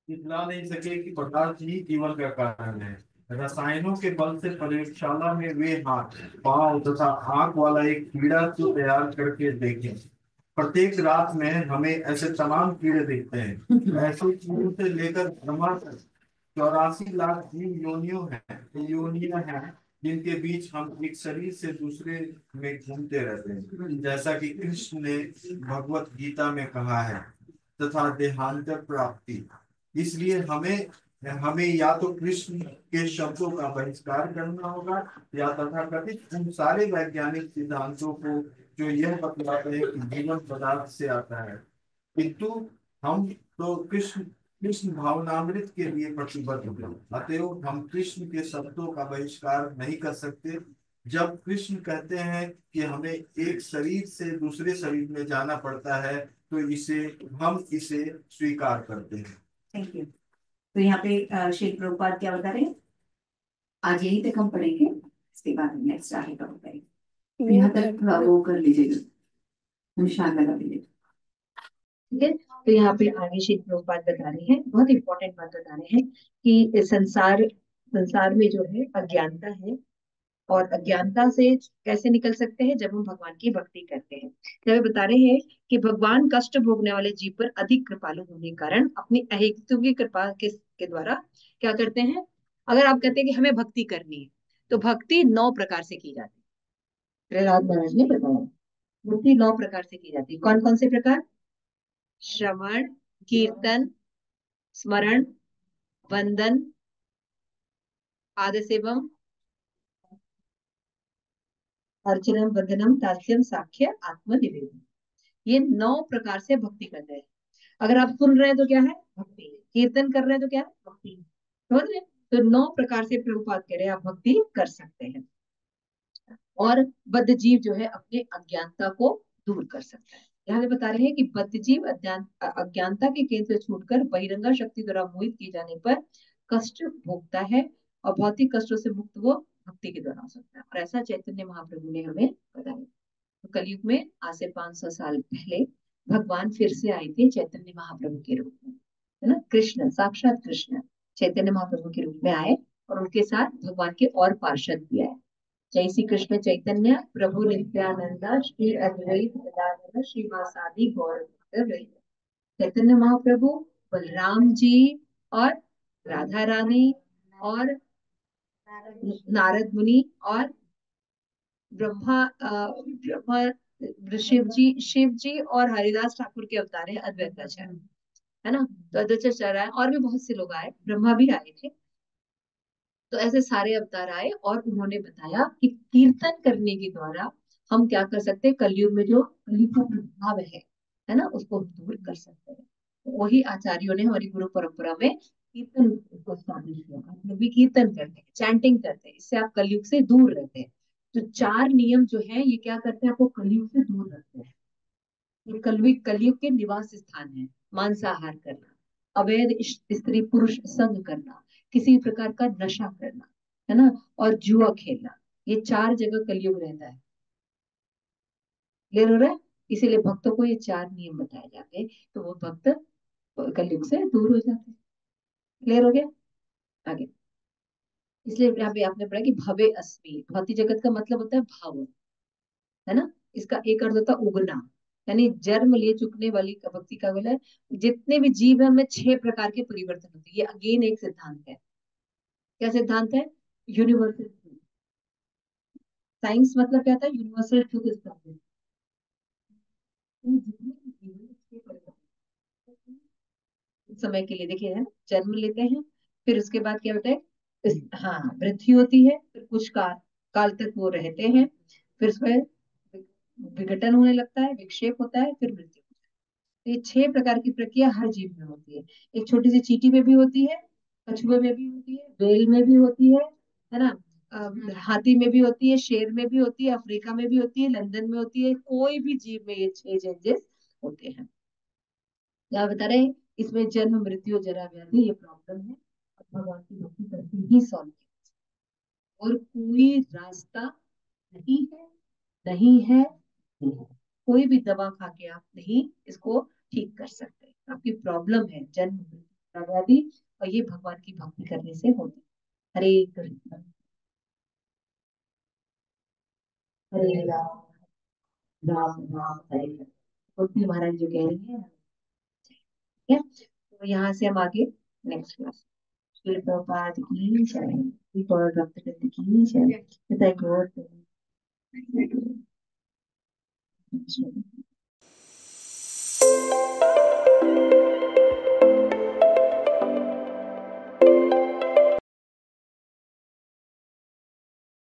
दिखला नहीं सके कि पदार्थ ही जीवन का कारण है। रसायनों के बल से प्रयोगशाला में वे हाथ, पांव तथा आंख वाला एक कीड़ा को तैयार करके देखें। प्रत्येक रात में हमें ऐसे तमाम कीड़े दिखते हैं। ऐसे कीड़ों से लेकर ब्रह्मा तक 84 लाख जीव योनियां हैं, जिनके बीच हम एक शरीर से दूसरे में घूमते रहते हैं, जैसा कि कृष्ण ने भगवत गीता में कहा है, तथा देहांतर प्राप्ति। इसलिए हमें हमें या तो कृष्ण के शब्दों का बहिष्कार करना होगा, या तथाकथित उन सारे वैज्ञानिक सिद्धांतों को जो यह बतलाते हैं कि जीवन पदार्थ से आता है। किंतु हम तो कृष्ण कृष्ण भावनामृत के लिए प्रतिबद्ध हैं। अतएव हम कृष्ण के शब्दों का बहिष्कार नहीं कर सकते। जब कृष्ण कहते हैं कि हमें एक शरीर से दूसरे शरीर में जाना पड़ता है, तो हम इसे स्वीकार करते हैं। Thank you. तो यहाँ पे श्री प्रभुपाद क्या बता रहे हैं? आज यही तक हम पढ़ेंगे, इसके बाद नेक्स्ट आगे कवर करेंगे। तो यहाँ तक वो कर लीजिएगा, निशान लगा लीजिएगा। ठीक है, तो यहाँ पे आगे श्री प्रभुपाद बता रहे हैं, बहुत इंपॉर्टेंट बात बता रहे हैं कि संसार में जो है अज्ञानता है, और अज्ञानता से कैसे निकल सकते हैं, जब हम भगवान की भक्ति करते हैं। जब बता रहे हैं कि भगवान कष्ट भोगने वाले जीव पर अधिक कृपालु होने के कारण अपनी अहेतु की कृपा के द्वारा क्या करते हैं। अगर आप कहते हैं कि हमें भक्ति करनी है, तो भक्ति 9 प्रकार से की जाती है। प्रहलाद महाराज ने बताया भक्ति 9 प्रकार से की जाती है। कौन कौन से प्रकार? श्रवण, कीर्तन, स्मरण, वंदन, पाद सेवम, अर्चनम, वंदनम, दास्यम, साख्य, आत्म निवेदन। ये 9 प्रकार से भक्ति करते हैं। अगर आप सुन रहे हैं तो क्या है? भक्ति। कीर्तन कर रहे हैं तो क्या है? भक्ति। समझ रहे हैं? तो 9 प्रकार से प्रभुपाद कह रहे हैं आप भक्ति कर सकते हैं, और बद्ध जीव जो है अपने अज्ञानता को दूर कर सकता है। यहाँ पे बता रहे हैं कि बद्ध जीव अज्ञानता के केंद्र से छूटकर बहिरंगा शक्ति द्वारा मोहित किए जाने पर कष्ट भोगता है, और भौतिक कष्टों से मुक्त वो भक्ति के द्वारा हो सकता है। और ऐसा चैतन्य महाप्रभु ने हमें बताया। तो कलयुग में आज से 500 साल पहले भगवान फिर से आए थे चैतन्य महाप्रभु के रूप में, है ना। कृष्ण, साक्षात कृष्ण चैतन्य महाप्रभु के रूप में आए, और उनके साथ भगवान के और पार्षद भी आए। जय श्री कृष्ण चैतन्य प्रभु नित्यानंद श्री अद्वैत गदाधर श्रीवासादि गौर भक्त। चैतन्य महाप्रभु, बलराम जी और राधा रानी और नारद मुनि और ब्रह्मा शिव जी और हरिदास ठाकुर के अवतार है अद्वैताचार्य, है ना। तो अद्वैताचार्य आए, और भी बहुत से लोग आए, ब्रह्मा भी आए थे। तो ऐसे सारे अवतार आए, और उन्होंने बताया कि कीर्तन करने के द्वारा हम क्या कर सकते हैं, कलयुग में जो कलयुग का प्रभाव है ना, उसको हम दूर कर सकते हैं। तो वही आचार्यों ने हमारी गुरु परंपरा में कीर्तन को स्थापित किया। आप लोग भी कीर्तन करते हैं, चैंटिंग करते हैं, इससे आप कलयुग से दूर रहते हैं। तो 4 नियम जो है ये क्या करते हैं, आपको कलयुग से दूर रखते हैं। ये कलयुग के निवास स्थान है। मांसाहार करना, अवैध स्त्री पुरुष संग करना, किसी प्रकार का नशा करना, है ना, और जुआ खेलना, ये 4 जगह कलयुग रहता है। क्लियर हो रहा है? इसीलिए भक्तों को ये 4 नियम बताए जाते हैं, तो वो भक्त कलयुग से दूर हो जाते हैं। क्लियर हो गया? आगे, इसलिए यहाँ पे आपने पढ़ा कि भवे अस्मि, भौतिक जगत का मतलब होता है भाव, है ना। इसका एक अर्थ होता है उगना, यानी जन्म ले चुकने वाली भक्ति का बोला है। जितने भी जीव है उनमें 6 प्रकार के परिवर्तन होते हैं, ये अगेन एक सिद्धांत है। क्या सिद्धांत है? Universal truth. साइंस मतलब क्या था? Universal truth establish. जितने भी जीव हैं, 6 परिवर्तन समय के लिए देखिए, है ना, जन्म लेते हैं, फिर उसके बाद क्या होता है? हाँ, वृद्धि होती है, फिर कुछ काल काल तक वो रहते हैं, फिर उसमें विघटन होने लगता है, विक्षेप होता है, फिर मृत्यु। तो ये 6 प्रकार की प्रक्रिया हर जीव में होती है। एक छोटी सी चींटी में भी होती है, कछुए में भी होती है, बेल में भी होती है ना, हाथी में भी होती है, शेर में भी होती है, अफ्रीका में भी होती है, लंदन में होती है, कोई भी जीव में ये 6 चेंजेस होते हैं। क्या बता रहे हैं? इसमें जन्म मृत्यु जरा व्याधि ये प्रॉब्लम है, और भगवान की भक्ति करके ही सॉल्व किया, और कोई रास्ता नहीं है, नहीं है, नहीं है। कोई भी दवा खा के आप नहीं इसको ठीक कर सकते। आपकी प्रॉब्लम है जन्म मृत्यु जरा व्याधि, और ये भगवान की भक्ति करने से होती है। हरे कृष्ण, हरे राम, राम राम हरे हरे। कुंती महाराज जो कह रही है, ठीक है। तो यहाँ से हम आगे नेक्स्ट क्लास। श्री प्रभुपाद की जय, श्री गौर भक्तवृंद की जय, जय गौर।